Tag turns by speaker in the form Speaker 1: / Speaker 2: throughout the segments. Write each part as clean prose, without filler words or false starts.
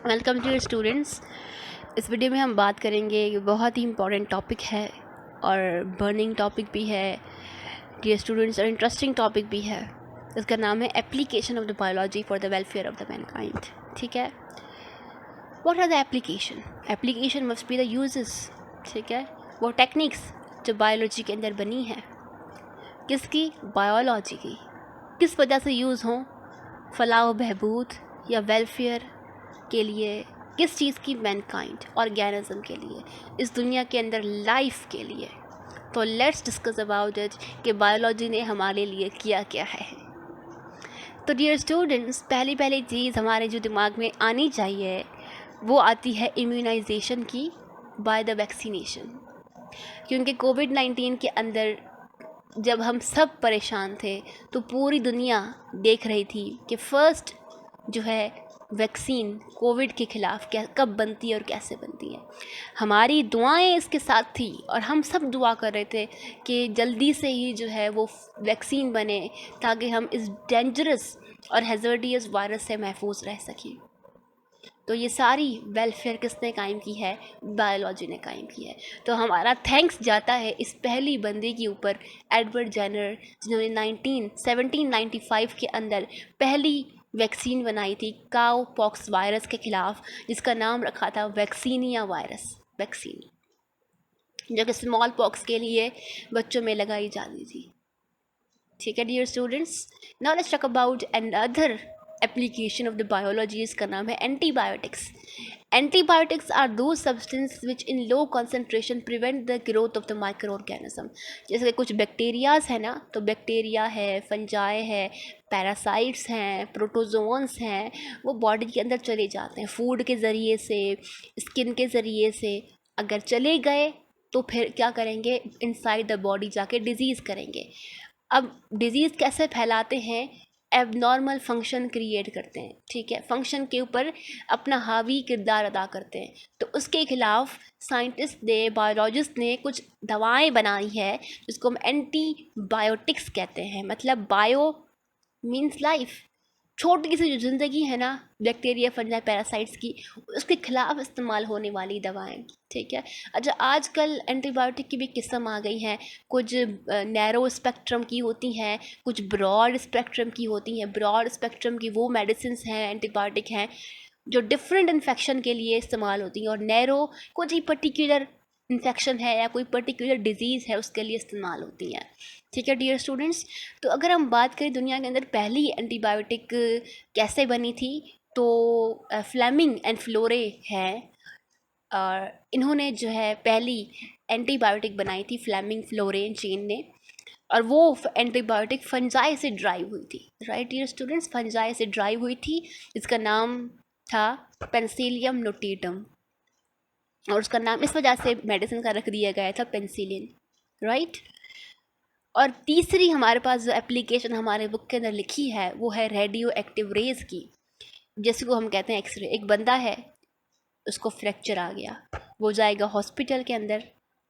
Speaker 1: Welcome to students. इस video में हम बात करेंगे, ये बहुत ही इम्पॉर्टेंट टॉपिक है और बर्निंग टॉपिक भी है डियर स्टूडेंट्स, और इंटरेस्टिंग टॉपिक भी है। इसका नाम है application of the biology for the welfare of the mankind. ठीक है, what are the application? Application must be the usages. ठीक है, वो टेक्निक्स जो बायोलॉजी के अंदर बनी है, किसकी? बायोलॉजी की। किस वजह से यूज़ हों? फलाह बहबूद या वेलफेयर के लिए, किस चीज़ की? मैनकाइंड, ऑर्गेनिज्म के लिए, इस दुनिया के अंदर लाइफ के लिए। तो लेट्स डिस्कस अबाउट इट कि बायोलॉजी ने हमारे लिए किया क्या है। तो डियर स्टूडेंट्स, पहली चीज़ हमारे जो दिमाग में आनी चाहिए वो आती है इम्यूनाइजेशन की, बाय द वैक्सीनेशन। क्योंकि कोविड-19 के अंदर जब हम सब परेशान थे तो पूरी दुनिया देख रही थी कि फ़र्स्ट जो है वैक्सीन कोविड के ख़िलाफ़ क्या कब बनती है और कैसे बनती है। हमारी दुआएं इसके साथ थी और हम सब दुआ कर रहे थे कि जल्दी से ही जो है वो वैक्सीन बने ताकि हम इस डेंजरस और हैज़र्डियस वायरस से महफूज रह सकें। तो ये सारी वेलफेयर किसने कायम की है? बायोलॉजी ने कायम की है। तो हमारा थैंक्स जाता है इस पहली बंदे के ऊपर, एडवर्ड जेनर, जिन्होंने 1795 के अंदर पहली वैक्सीन बनाई थी काउ पॉक्स वायरस के ख़िलाफ़, जिसका नाम रखा था वैक्सीनिया वायरस वैक्सीन, जो कि स्मॉल पॉक्स के लिए बच्चों में लगाई जाती थी। ठीक है dear students, now let's talk about another application of the biology. इसका नाम है antibiotics. Antibiotics are do substance which in low concentration prevent the growth of the microorganism. जैसे कुछ बैक्टीरियाज है ना, तो बैक्टीरिया है, फंजाई है, पैरासाइट्स हैं, प्रोटोजोन्स हैं, वो बॉडी के अंदर चले जाते हैं फूड के ज़रिए से, स्किन के ज़रिए से। अगर चले गए तो फिर क्या करेंगे? इनसाइड द बॉडी जाके डिजीज़ करेंगे। अब डिज़ीज़ कैसे फैलाते हैं? एबनॉर्मल फंक्शन क्रिएट करते हैं। ठीक है, फंक्शन के ऊपर अपना हावी किरदार अदा करते हैं। तो उसके खिलाफ साइंटिस्ट ने, बायोलॉजिस्ट ने कुछ दवाएं बनाई है जिसको हम एंटीबायोटिक्स कहते हैं। मतलब बायो मीन्स लाइफ, छोटी सी जो ज़िंदगी है ना बैक्टीरिया, फंजाई, पैरासाइट्स की, उसके खिलाफ इस्तेमाल होने वाली दवाएं। ठीक है, अच्छा, आजकल एंटीबायोटिक की भी किस्म आ गई हैं। कुछ नैरो स्पेक्ट्रम की होती हैं, कुछ ब्रॉड स्पेक्ट्रम की होती हैं। ब्रॉड स्पेक्ट्रम की वो मेडिसिन्स हैं, एंटीबायोटिक हैं जो डिफरेंट इन्फेक्शन के लिए इस्तेमाल होती हैं, और नैरो कुछ ही पर्टिकुलर इन्फेक्शन है या कोई पर्टिकुलर डिजीज़ है उसके लिए इस्तेमाल होती हैं। ठीक है डियर स्टूडेंट्स, तो अगर हम बात करें दुनिया के अंदर पहली एंटीबायोटिक कैसे बनी थी, तो फ्लेमिंग एंड फ्लोरे हैं, और इन्होंने जो है पहली एंटीबायोटिक बनाई थी, फ्लेमिंग फ्लोरे चीन ने। और वो एंटीबायोटिक फंजाई से ड्राइव हुई थी। राइट डियर स्टूडेंट्स, फंजाई से ड्राइव हुई थी। इसका नाम था पेंसिलियम नोटेटम, और उसका नाम इस वजह से मेडिसिन का रख दिया गया था पेंसिलिन। राइट, और तीसरी हमारे पास जो एप्लीकेशन हमारे बुक के अंदर लिखी है वो है रेडियो एक्टिव रेज की, जैसे को हम कहते हैं एक्सरे। एक बंदा है, उसको फ्रैक्चर आ गया, वो जाएगा हॉस्पिटल के अंदर,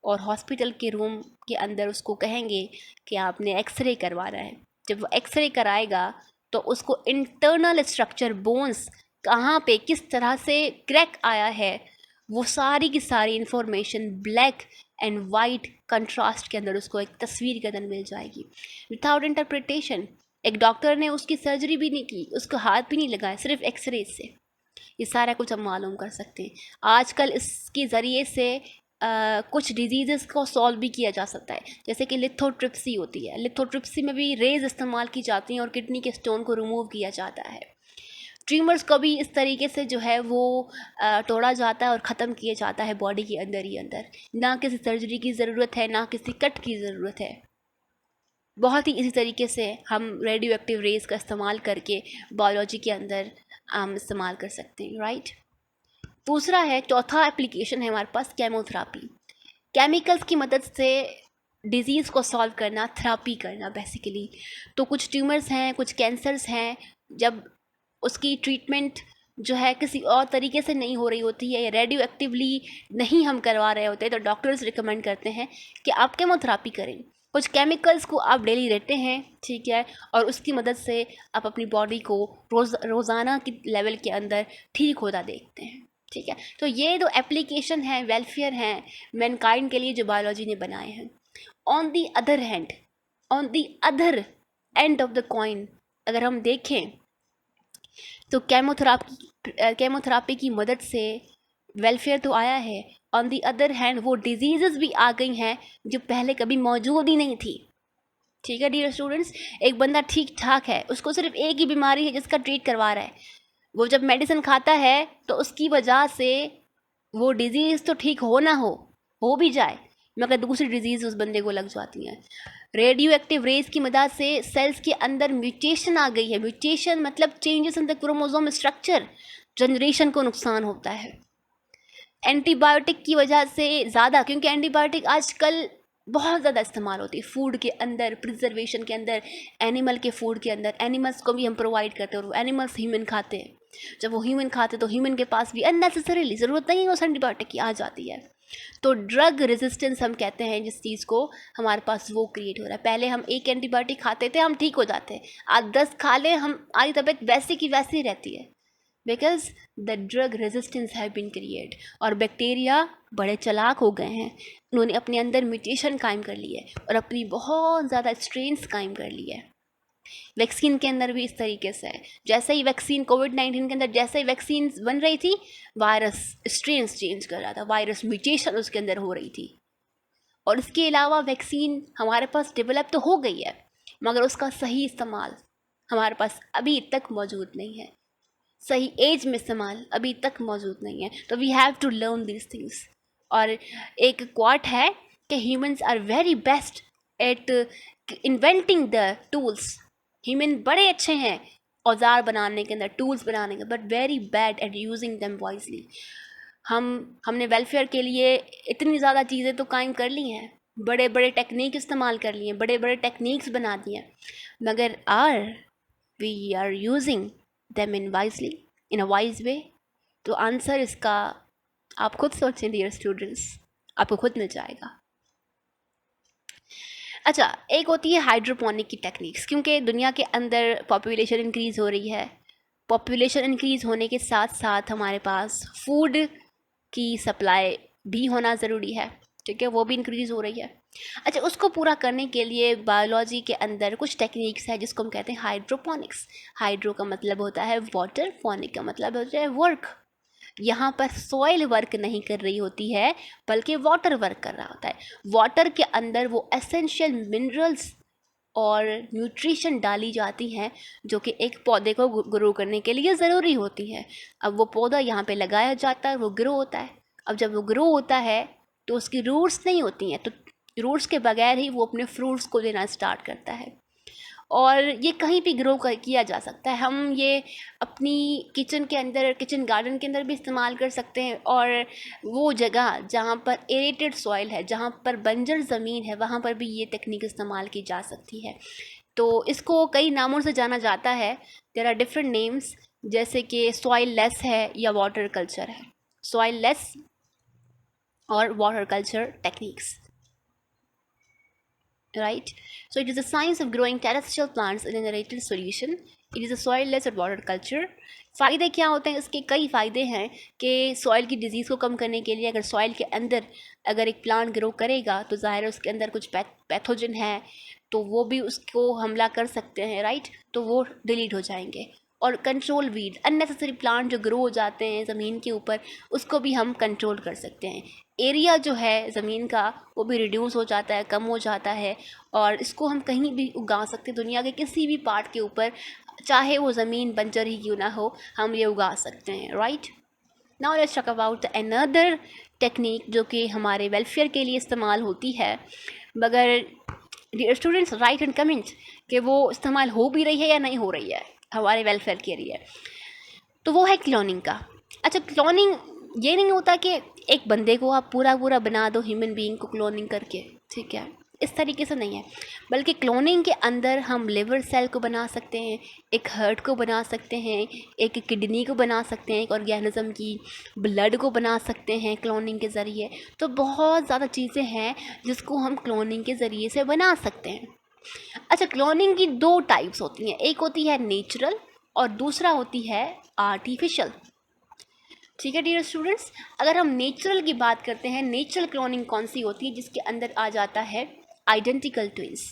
Speaker 1: और हॉस्पिटल के रूम के अंदर उसको कहेंगे कि आपने एक्सरे करवाना है। जब वो एक्सरे कराएगा तो उसको इंटरनल स्ट्रक्चर, बोन्स कहाँ पे किस तरह से क्रैक आया है, वो सारी की सारी information black and white contrast के अंदर उसको एक तस्वीर के अंदर मिल जाएगी, विदाउट इंटरप्रिटेशन। एक डॉक्टर ने उसकी सर्जरी भी नहीं की, उसको हाथ भी नहीं लगाया, सिर्फ एक्सरे से ये सारा कुछ हम मालूम कर सकते हैं। आजकल इसके ज़रिए से कुछ डिजीज़ को सॉल्व भी किया जा सकता है, जैसे कि लिथोट्रिप्सी होती है। लिथोट्रिप्सी में भी रेज इस्तेमाल की जाती हैं और किडनी के स्टोन को रिमूव किया जाता है। ट्यूमर्स को भी इस तरीके से जो है वो तोड़ा जाता है और ख़त्म किया जाता है बॉडी के अंदर ही अंदर। ना किसी सर्जरी की ज़रूरत है, ना किसी कट की ज़रूरत है। बहुत ही इसी तरीके से हम रेडियो एक्टिव रेज का इस्तेमाल करके बायोलॉजी के अंदर हम इस्तेमाल कर सकते हैं। राइट, दूसरा है, चौथा एप्लीकेशन है हमारे पास केमोथेरापी। केमिकल्स की मदद से डिज़ीज़ को सॉल्व करना, थेरापी करना बेसिकली। तो कुछ ट्यूमर्स हैं, कुछ कैंसर्स हैं, जब उसकी ट्रीटमेंट जो है किसी और तरीके से नहीं हो रही होती है या रेडियो एक्टिवली नहीं हम करवा रहे होते, तो डॉक्टर्स रिकमेंड करते हैं कि आप केमोथेरापी करें। कुछ केमिकल्स को आप डेली लेते हैं, ठीक है, और उसकी मदद से आप अपनी बॉडी को रोज़ाना की लेवल के अंदर ठीक होता देखते हैं, ठीक है। तो ये जो एप्लीकेशन है, वेलफेयर हैं मैनकाइंड के लिए जो बायोलॉजी ने बनाए हैं। On the other hand, on the other end of the coin अगर हम देखें तो केमोथेरापी की मदद से वेलफेयर तो आया है, ऑन दी अदर हैंड वो डिजीज़ेस भी आ गई हैं जो पहले कभी मौजूद ही नहीं थी, ठीक है डियर स्टूडेंट्स। एक बंदा ठीक ठाक है, उसको सिर्फ एक ही बीमारी है जिसका ट्रीट करवा रहा है, वो जब मेडिसिन खाता है तो उसकी वजह से वो डिजीज़ तो ठीक हो भी जाए, मगर दूसरी डिजीज़ उस बंदे को लग जाती हैं। रेडियो एक्टिव रेज की मदद से सेल्स के अंदर म्यूटेशन आ गई है। म्यूटेशन मतलब changes in the chromosome structure, generation को नुकसान होता है। एंटीबायोटिक की वजह से ज़्यादा, क्योंकि एंटीबायोटिक आजकल बहुत ज़्यादा इस्तेमाल होती है फूड के अंदर, प्रिजर्वेशन के अंदर, एनिमल के फूड के अंदर। एनिमल्स को भी हम प्रोवाइड करते हैं और एनिमल्स ह्यूमन खाते हैं। जब वो ह्यूमन खाते तो ह्यूमन के पास भी अननेसेसरीली ज़रूरत नहीं है उस एंटीबायोटिक की आ जाती है। तो ड्रग रेजिस्टेंस हम कहते हैं जिस चीज़ को, हमारे पास वो क्रिएट हो रहा है। पहले हम एक एंटीबायोटिक खाते थे, हम ठीक हो जाते हैं, आज 10 खा लें हमारी तबीयत वैसी की वैसी रहती है, because the drug resistance have been create. और बैक्टीरिया बड़े चालाक हो गए हैं, उन्होंने अपने अंदर म्यूटेशन कायम कर ली है और अपनी बहुत ज़्यादा स्ट्रेन्स कायम कर ली है। वैक्सीन के अंदर भी इस तरीके से है, जैसे ही वैक्सीन कोविड-19 के अंदर जैसे ही वैक्सीन बन रही थी, वायरस स्ट्रेन्स चेंज कर रहा था, वायरस म्यूटेशन उसके अंदर हो रही थी। और इसके अलावा वैक्सीन हमारे पास डेवलप तो हो गई है, मगर उसका सही इस्तेमाल हमारे पास अभी तक मौजूद नहीं है, सही एज में इस्तेमाल अभी तक मौजूद नहीं है। तो we have to learn these things. और एक क्वाट है कि humans are very best at inventing the tools. Human बड़े अच्छे हैं औजार बनाने के अंदर, टूल्स बनाने के, but very bad at using them wisely. हमने वेलफेयर के लिए इतनी ज़्यादा चीज़ें तो कायम कर ली हैं, बड़े बड़े टेक्निक इस्तेमाल कर लिए हैं, बड़े बड़े टेक्निक्स बना दिए हैं, मगर we are using them in wisely, in a wise way? तो आंसर इसका आप खुद सोचें डियर स्टूडेंट्स, आपको खुद मिल जाएगा। अच्छा, एक होती है हाइड्रोपोनिक की टेक्निक्स, क्योंकि दुनिया के अंदर पॉपुलेशन इंक्रीज़ हो रही है। पॉपुलेशन इंक्रीज़ होने के साथ साथ हमारे पास फूड की सप्लाई भी होना ज़रूरी है, ठीक है, वो भी इंक्रीज़ हो रही है। अच्छा, उसको पूरा करने के लिए बायोलॉजी के अंदर कुछ टेक्निक्स है जिसको हम कहते हैं हाइड्रोपोनिक्स। हाइड्रो का मतलब होता है वाटर, फोनिक का मतलब होता है वर्क। यहाँ पर सॉइल वर्क नहीं कर रही होती है, बल्कि वाटर वर्क कर रहा होता है। वाटर के अंदर वो एसेंशियल मिनरल्स और न्यूट्रिशन डाली जाती हैं जो कि एक पौधे को ग्रो करने के लिए ज़रूरी होती है। अब वो पौधा यहाँ पे लगाया जाता है, वो ग्रो होता है। अब जब वो ग्रो होता है तो उसकी रूट्स नहीं होती हैं, तो रूट्स के बगैर ही वो अपने फ्रूट्स को देना स्टार्ट करता है। और ये कहीं भी ग्रो किया जा सकता है। हम ये अपनी किचन के अंदर, किचन गार्डन के अंदर भी इस्तेमाल कर सकते हैं। और वो जगह जहाँ पर एरेटेड सॉइल है, जहाँ पर बंजर ज़मीन है, वहाँ पर भी ये टेक्निक इस्तेमाल की जा सकती है। तो इसको कई नामों से जाना जाता है, देयर आर डिफरेंट नेम्स, जैसे कि सॉइल लेस है या वाटर कल्चर है। सॉइल लेस और water culture techniques, right? So it is a science of growing terrestrial plants in an aerated solution. It is a soil-less और water culture. फ़ायदे क्या होते हैं इसके? कई फ़ायदे हैं कि सॉइल की डिजीज़ को कम करने के लिए अगर सॉइल के अंदर अगर एक प्लांट ग्रो करेगा तो ज़ाहिर है उसके अंदर कुछ पैथोजन है, तो वो भी उसको हमला कर सकते हैं, राइट? तो वो डिलीट हो जाएंगे। और कंट्रोल वीड, अननेसेसरी प्लांट जो ग्रो हो जाते हैं ज़मीन के ऊपर, उसको भी हम कंट्रोल कर सकते हैं। एरिया जो है ज़मीन का वो भी रिड्यूस हो जाता है, कम हो जाता है, और इसको हम कहीं भी उगा सकते हैं, दुनिया के किसी भी पार्ट के ऊपर, चाहे वो ज़मीन बंजर ही क्यों ना हो, हम ये उगा सकते हैं, right? Now let's talk about another technique जो कि हमारे वेलफेयर के लिए इस्तेमाल होती है, मगर dear students write and comment कि वो इस्तेमाल हो भी रही है या नहीं हो रही है हमारे वेलफेयर के लिए। तो वो है क्लोनिंग का। अच्छा, क्लोनिंग ये नहीं होता कि एक बंदे को आप पूरा बना दो ह्यूमन बीइंग को क्लोनिंग करके, ठीक है, इस तरीके से नहीं है, बल्कि क्लोनिंग के अंदर हम लिवर सेल को बना सकते हैं, एक हार्ट को बना सकते हैं, एक किडनी को बना सकते हैं, एक ऑर्गेनिज्म की ब्लड को बना सकते हैं क्लोनिंग के ज़रिए। तो बहुत ज़्यादा चीज़ें हैं जिसको हम क्लोनिंग के ज़रिए से बना सकते हैं। अच्छा, क्लोनिंग की दो टाइप्स होती हैं, एक होती है नेचुरल और दूसरा होती है आर्टिफिशियल। ठीक है डियर स्टूडेंट्स, अगर हम नेचुरल की बात करते हैं, नेचुरल क्लोनिंग कौन सी होती है? जिसके अंदर आ जाता है आइडेंटिकल ट्विंस,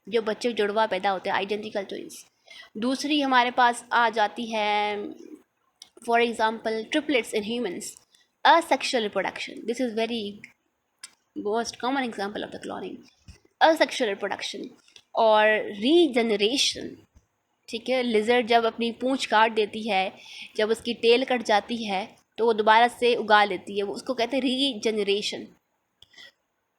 Speaker 1: जो बच्चे जुड़वा पैदा होते हैं, आइडेंटिकल ट्विंस। दूसरी हमारे पास आ जाती है for example triplets in humans, asexual reproduction. This is very most common example of the cloning, asexual reproduction और रीजनरेशन। ठीक है, लिजर्ड जब अपनी पूंछ काट देती है, जब उसकी टेल कट जाती है तो वो दोबारा से उगा लेती है, वो उसको कहते हैं रीजनरेशन।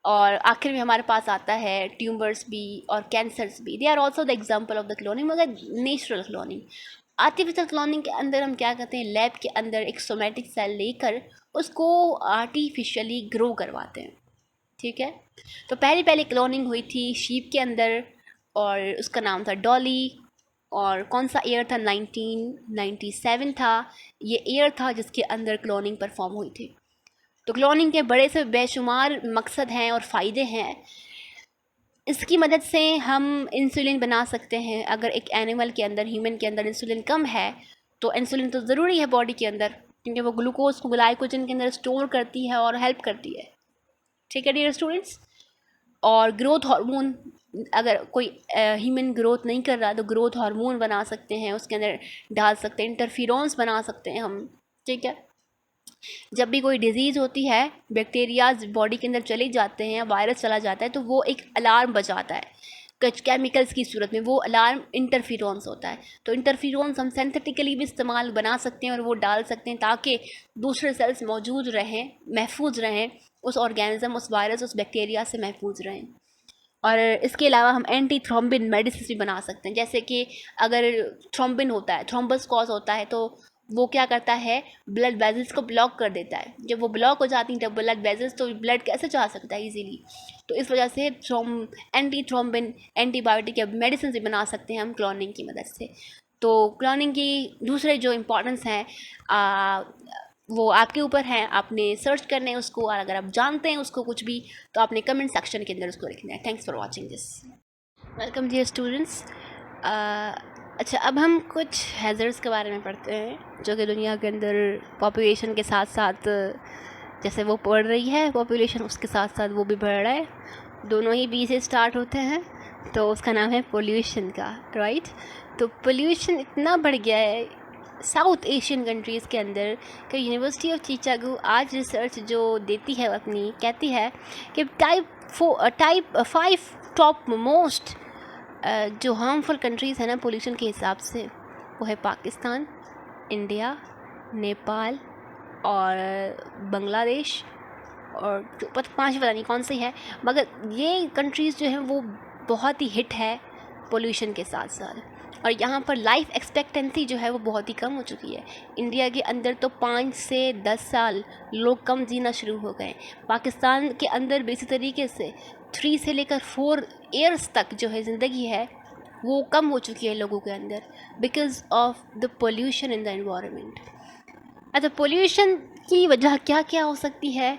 Speaker 1: और आखिर में हमारे पास आता है ट्यूमर्स भी और कैंसर्स भी, they are also the example of the cloning. मगर नेचुरल क्लोनिंग, आर्टिफिशियल क्लोनिंग के अंदर हम क्या करते हैं, लैब के अंदर एक सोमेटिक सेल लेकर उसको आर्टिफिशियली ग्रो करवाते हैं। ठीक है, तो पहली क्लोनिंग हुई थी शीप के अंदर और उसका नाम था डॉली। और कौन सा ईयर था? 1997 था। ये ईयर था जिसके अंदर क्लोनिंग परफॉर्म हुई थी। तो क्लोनिंग के बड़े से बेशुमार मकसद हैं और फ़ायदे हैं। इसकी मदद से हम इंसुलिन बना सकते हैं। अगर एक एनिमल के अंदर, ह्यूमन के अंदर इंसुलिन कम है तो इंसुलिन तो ज़रूरी है बॉडी के अंदर, क्योंकि वो ग्लूकोज को ग्लाइकोजन के अंदर स्टोर करती है और हेल्प करती है। ठीक है डियर स्टूडेंट्स, और ग्रोथ हार्मोन, अगर कोई ह्यूमन ग्रोथ नहीं कर रहा तो ग्रोथ हार्मोन बना सकते हैं, उसके अंदर डाल सकते हैं, इंटरफेरोन्स बना सकते हैं हम। ठीक है, जब भी कोई डिजीज़ होती है, बैक्टीरियाज बॉडी के अंदर चले जाते हैं, वायरस चला जाता है, तो वो एक अलार्म बजाता है कुछ केमिकल्स की सूरत में। वो अलार्म इंटरफेरोन्स होता है। तो इंटरफेरोन्स हम सिंथेटिकली भी इस्तेमाल बना सकते हैं और वो डाल सकते हैं ताकि दूसरे सेल्स मौजूद रहें, महफूज रहें, उस ऑर्गेनिज्म, उस वायरस, उस बैक्टीरिया से महफूज रहें। और इसके अलावा हम एंटी थ्रोम्बिन मेडिसिन भी बना सकते हैं। जैसे कि अगर थ्रोम्बिन होता है, थ्रोम्बस कॉज होता है, तो वो क्या करता है, ब्लड वेजल्स को ब्लॉक कर देता है। जब वो ब्लॉक हो जाती हैं ब्लड वेजल्स, तो ब्लड कैसे जा सकता है इजीली। तो इस वजह से एंटी थ्रोम्बिन एंटीबायोटिक या मेडिसिन भी बना सकते हैं हम क्लोनिंग की मदद से। तो क्लोनिंग की दूसरे जो इम्पोर्टेंस हैं वो आपके ऊपर हैं, आपने सर्च करना है उसको, और अगर आप जानते हैं उसको कुछ भी तो आपने कमेंट सेक्शन के अंदर उसको लिखना है। Thanks for watching this. Welcome dear students. अच्छा, अब हम कुछ हैज़र्ड्स के बारे में पढ़ते हैं जो कि दुनिया के अंदर पॉपुलेशन के साथ साथ, जैसे वो बढ़ रही है पॉपुलेशन, उसके साथ साथ वो भी बढ़ रहा है। दोनों ही बी से स्टार्ट होते हैं, तो उसका नाम है पोल्यूशन का, राइट। तो पोल्यूशन इतना बढ़ गया है साउथ एशियन कंट्रीज़ के अंदर कि यूनिवर्सिटी ऑफ चिकागो आज रिसर्च जो देती है अपनी, कहती है कि टाइप 5 टॉप मोस्ट जो हार्मफुल कंट्रीज़ हैं ना पोल्यूशन के हिसाब से, वो है पाकिस्तान, इंडिया, नेपाल और बांग्लादेश, और जो पाँच पता नहीं कौन सी है, मगर ये कंट्रीज़ जो हैं वो बहुत ही हिट है पोल्यूशन के साथ साथ। और यहाँ पर लाइफ एक्सपेक्टेंसी जो है वो बहुत ही कम हो चुकी है। इंडिया के अंदर तो 5 से 10 साल लोग कम जीना शुरू हो गए। पाकिस्तान के अंदर भी इसी तरीके से 3 से लेकर 4 ईयर्स तक जो है ज़िंदगी है वो कम हो चुकी है लोगों के अंदर, because of the pollution in the environment. अच्छा, पोल्यूशन की वजह क्या क्या हो सकती है?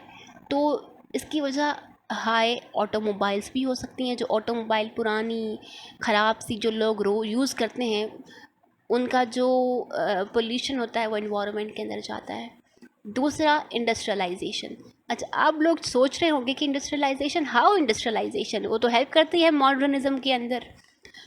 Speaker 1: तो इसकी वजह हाई ऑटोमोबाइल्स भी हो सकती हैं। जो ऑटोमोबाइल पुरानी ख़राब सी जो लोग यूज़ करते हैं, उनका जो पोल्यूशन होता है वो एनवायरनमेंट के अंदर जाता है। दूसरा, इंडस्ट्रियलाइजेशन। अच्छा, आप लोग सोच रहे होंगे कि इंडस्ट्रियलाइजेशन, हाउ इंडस्ट्रियलाइजेशन, वो तो हेल्प करती है मॉडर्निज्म के अंदर,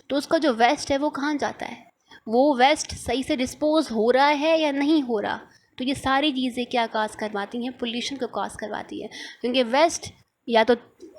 Speaker 1: तो उसका जो वेस्ट है वो कहाँ जाता है? वो वेस्ट सही से डिस्पोज हो रहा है या नहीं हो रहा? तो ये सारी चीज़ें क्या काज करवाती हैं, पोल्यूशन को काज करवाती है। क्योंकि वेस्ट या तो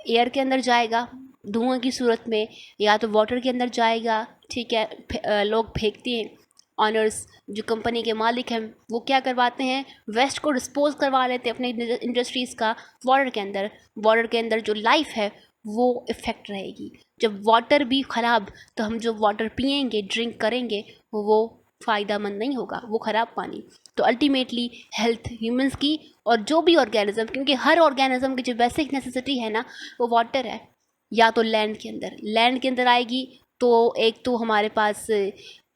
Speaker 1: एयर के अंदर जाएगा धुआं की सूरत में, या तो वाटर के अंदर जाएगा। ठीक है, लोग फेंकते हैं, ऑनर्स जो कंपनी के मालिक हैं वो क्या करवाते हैं, वेस्ट को डिस्पोज करवा लेते हैं अपने इंडस्ट्रीज़ का वाटर के अंदर। वाटर के अंदर जो लाइफ है वो इफ़ेक्ट रहेगी। जब वाटर भी ख़राब, तो हम जो वाटर पिएंगे, ड्रिंक करेंगे, वो फ़ायदा मंद नहीं होगा, वो ख़राब पानी। तो अल्टीमेटली हेल्थ ह्यूमंस की और जो भी ऑर्गेनिज्म, क्योंकि हर ऑर्गेनिज्म की जो बेसिक नेसेसिटी है ना वो वाटर है। या तो लैंड के अंदर आएगी तो एक तो हमारे पास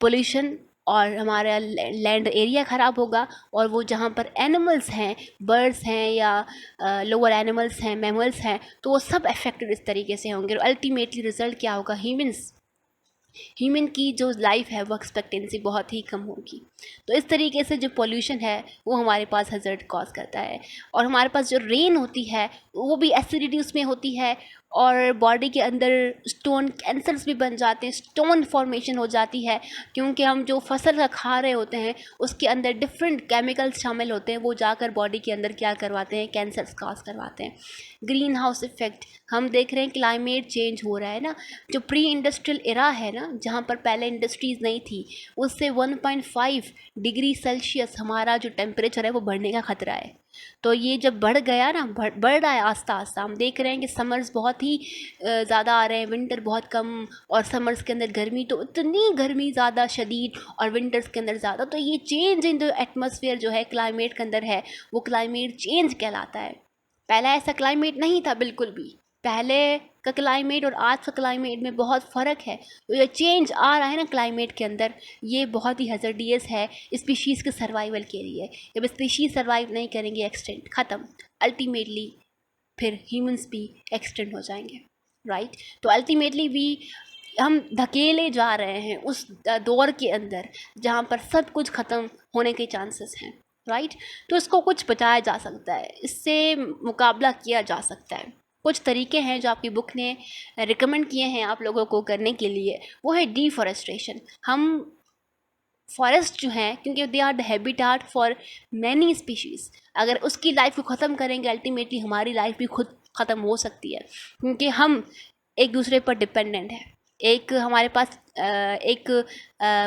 Speaker 1: पोल्यूशन और हमारा लैंड एरिया ख़राब होगा, और वो जहाँ पर एनिमल्स हैं, बर्ड्स हैं या लोअर एनिमल्स हैं, मैमल्स हैं, तो वो सब अफेक्टेड इस तरीके से होंगे। और अल्टीमेटली रिजल्ट क्या होगा, ह्यूमन की जो लाइफ है वो एक्सपेक्टेंसी बहुत ही कम होगी। तो इस तरीके से जो पोल्यूशन है वो हमारे पास हज़ार्ड कॉज करता है। और हमारे पास जो रेन होती है वो भी एसिडिटी उसमें होती है, और बॉडी के अंदर स्टोन कैंसर्स भी बन जाते हैं, स्टोन फॉर्मेशन हो जाती है, क्योंकि हम जो फसल का खा रहे होते हैं उसके अंदर डिफरेंट केमिकल्स शामिल होते हैं, वो जाकर बॉडी के अंदर क्या करवाते हैं, कैंसर्स कॉज करवाते हैं। ग्रीन हाउस इफेक्ट, हम देख रहे हैं क्लाइमेट चेंज हो रहा है ना, जो प्री इंडस्ट्रियल एरा है ना, जहाँ पर पहले इंडस्ट्रीज़ नहीं थी, उससे 1.5 डिग्री सेल्सियस हमारा जो टेम्परेचर है वो बढ़ने का खतरा है। तो ये जब बढ़ गया ना, बढ़ रहा है आस्ता आस्ता, हम देख रहे हैं कि समर्स बहुत ही ज़्यादा आ रहे हैं, विंटर बहुत कम, और समर्स के अंदर गर्मी तो इतनी गर्मी ज़्यादा शदीद, और विंटर्स के अंदर ज़्यादा। तो ये चेंज इन जो एटमॉस्फेयर जो है क्लाइमेट के अंदर है वो क्लाइमेट चेंज कहलाता है। पहला ऐसा क्लाइमेट नहीं था बिल्कुल भी, पहले का क्लाइमेट और आज का क्लाइमेट में बहुत फ़र्क है। तो ये चेंज आ रहा है ना क्लाइमेट के अंदर, ये बहुत ही हज़ार्डियस है स्पीशीज़ के सर्वाइवल के लिए। जब स्पीशीज़ सर्वाइव नहीं करेंगे, एक्सटेंट ख़त्म, अल्टीमेटली फिर ह्यूमंस भी एक्सटेंट हो जाएंगे, राइट। तो अल्टीमेटली भी हम धकेले जा रहे हैं उस दौर के अंदर जहाँ पर सब कुछ ख़त्म होने के चांसेस हैं, राइट। तो इसको कुछ बचाया जा सकता है, इससे मुकाबला किया जा सकता है। कुछ तरीके हैं जो आपकी बुक ने रिकमेंड किए हैं आप लोगों को करने के लिए, वो है डिफॉरेस्टेशन। हम फॉरेस्ट जो हैं, क्योंकि they are the habitat for many species, अगर उसकी लाइफ को ख़त्म करेंगे अल्टीमेटली हमारी लाइफ भी खुद ख़त्म हो सकती है, क्योंकि हम एक दूसरे पर डिपेंडेंट हैं। एक हमारे पास एक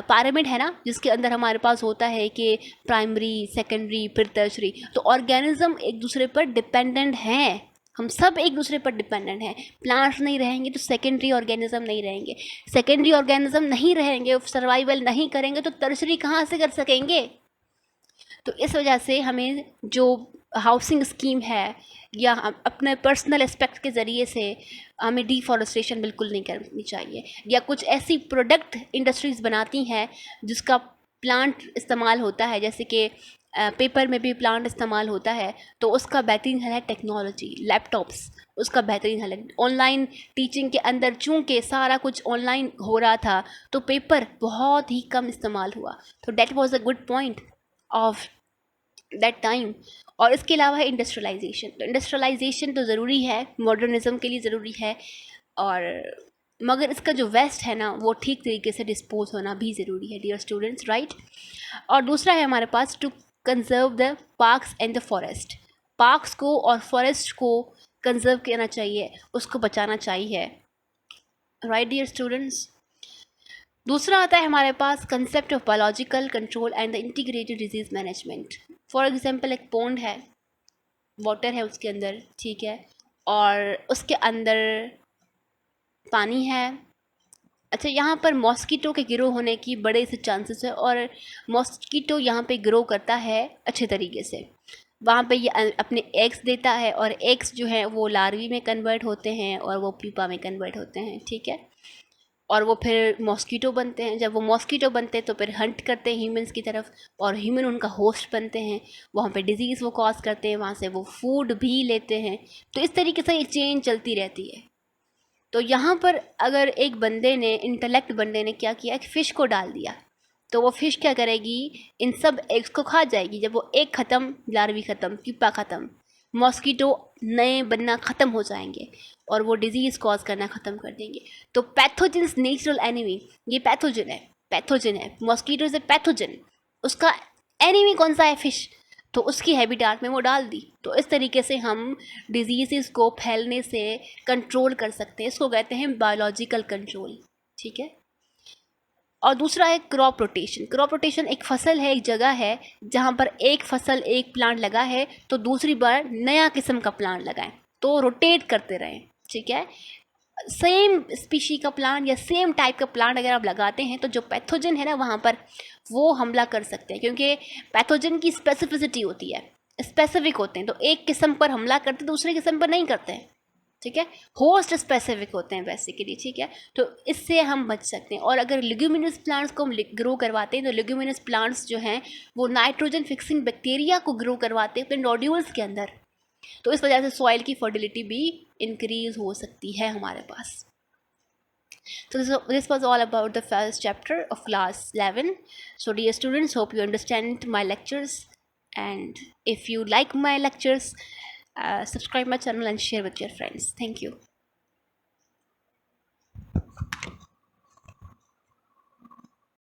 Speaker 1: पिरामिड है ना, जिसके अंदर हमारे पास होता है कि प्राइमरी, सेकेंडरी, फिर टर्शरी। तो ऑर्गेनिज्म एक दूसरे पर डिपेंडेंट हैं, हम सब एक दूसरे पर डिपेंडेंट हैं। प्लांट्स नहीं रहेंगे तो सेकेंडरी ऑर्गेनिज्म नहीं रहेंगे, सेकेंडरी ऑर्गेनिज्म नहीं रहेंगे, सर्वाइवल नहीं करेंगे तो टर्शरी कहाँ से कर सकेंगे। तो इस वजह से हमें जो हाउसिंग स्कीम है या अपने पर्सनल एस्पेक्ट के ज़रिए से हमें डिफॉरेस्टेशन बिल्कुल नहीं करनी चाहिए। या कुछ ऐसी प्रोडक्ट इंडस्ट्रीज़ बनाती हैं जिसका प्लांट इस्तेमाल होता है, जैसे कि पेपर में भी प्लांट इस्तेमाल होता है, तो उसका बेहतरीन हल है टेक्नोलॉजी, लैपटॉप्स, उसका बेहतरीन हल है। ऑनलाइन टीचिंग के अंदर चूँकि सारा कुछ ऑनलाइन हो रहा था तो पेपर बहुत ही कम इस्तेमाल हुआ, तो that was a good point of that time. और इसके अलावा है इंडस्ट्रियलाइजेशन। तो इंडस्ट्रियलाइजेशन तो ज़रूरी है, मॉडर्निज़म के लिए ज़रूरी है, और मगर इसका जो वेस्ट है ना वो ठीक तरीके से डिस्पोज होना भी ज़रूरी है, डियर स्टूडेंट्स, राइट। और दूसरा है हमारे पास to conserve the parks and the forest. Parks को और फॉरेस्ट को कंजर्व करना चाहिए, उसको बचाना चाहिए, राइट डियर स्टूडेंट्स। दूसरा आता है हमारे पास concept of biological control and the integrated disease management. For example एक पॉन्ड है, वाटर है उसके अंदर, ठीक है, और उसके अंदर पानी है। अच्छा, यहाँ पर मॉस्किटो के ग्रो होने की बड़े से चांसेस है, और मॉस्किटो यहाँ पे ग्रो करता है अच्छे तरीके से। वहाँ पे ये अपने एग्स देता है, और एग्स जो है वो लार्वी में कन्वर्ट होते हैं और वो प्यूपा में कन्वर्ट होते हैं, ठीक है, और वो फिर मॉस्किटो बनते हैं। जब वो मॉस्किटो बनते हैं तो फिर हंट करते हैं ह्यूमंस की तरफ, और ह्यूमन उनका होस्ट बनते हैं, वहाँ पे डिजीज़ वो कॉज करते हैं, वहाँ से वो फूड भी लेते हैं। तो इस तरीके से ये चेन चलती रहती है। तो यहाँ पर अगर एक बंदे ने, इंटेलेक्ट बंदे ने क्या किया, एक फ़िश को डाल दिया, तो वो फ़िश क्या करेगी, इन सब एग्स को खा जाएगी। जब वो एग ख़त्म, लार्वी ख़त्म, प्यूपा ख़त्म, मॉस्किटो नए बनना ख़त्म हो जाएंगे और वो डिजीज़ कॉज करना ख़त्म कर देंगे। तो पैथोजन नेचुरल एनिमी, ये पैथोजन है, मॉस्किटो इज़ ए पैथोजन, उसका एनिमी कौन सा है, फ़िश, तो उसकी हैबिटाट में वो डाल दी। तो इस तरीके से हम डिजीज़ को फैलने से कंट्रोल कर सकते हैं, इसको कहते हैं बायोलॉजिकल कंट्रोल, ठीक है। और दूसरा है क्रॉप रोटेशन। क्रॉप रोटेशन एक फसल है, एक जगह है जहाँ पर एक फसल, एक प्लांट लगा है तो दूसरी बार नया किस्म का प्लांट लगाएं, तो रोटेट करते रहें, ठीक है। सेम स्पीशी का प्लांट या सेम टाइप का प्लांट अगर आप लगाते हैं तो जो पैथोजन है ना वहाँ पर वो हमला कर सकते हैं, क्योंकि पैथोजन की स्पेसिफिसिटी होती है, स्पेसिफिक होते हैं, तो एक किस्म पर हमला करते दूसरे किस्म पर नहीं करते हैं, ठीक है, होस्ट स्पेसिफिक होते हैं बेसिकली, ठीक है, तो इससे हम बच सकते हैं। और अगर लिग्यूमिनस प्लांट्स को हम ग्रो करवाते हैं तो लिग्यूमिनस प्लांट्स जो हैं वो नाइट्रोजन फिक्सिंग बैक्टीरिया को ग्रो करवाते हैं अपने नोड्यूल्स के अंदर, तो इस वजह से सॉइल की फर्टिलिटी भी इंक्रीज हो सकती है हमारे पास। So this was all about the first chapter of class 11. So dear students, hope you understand my lectures, and if you like my lectures, subscribe my channel and share with your friends. Thank you.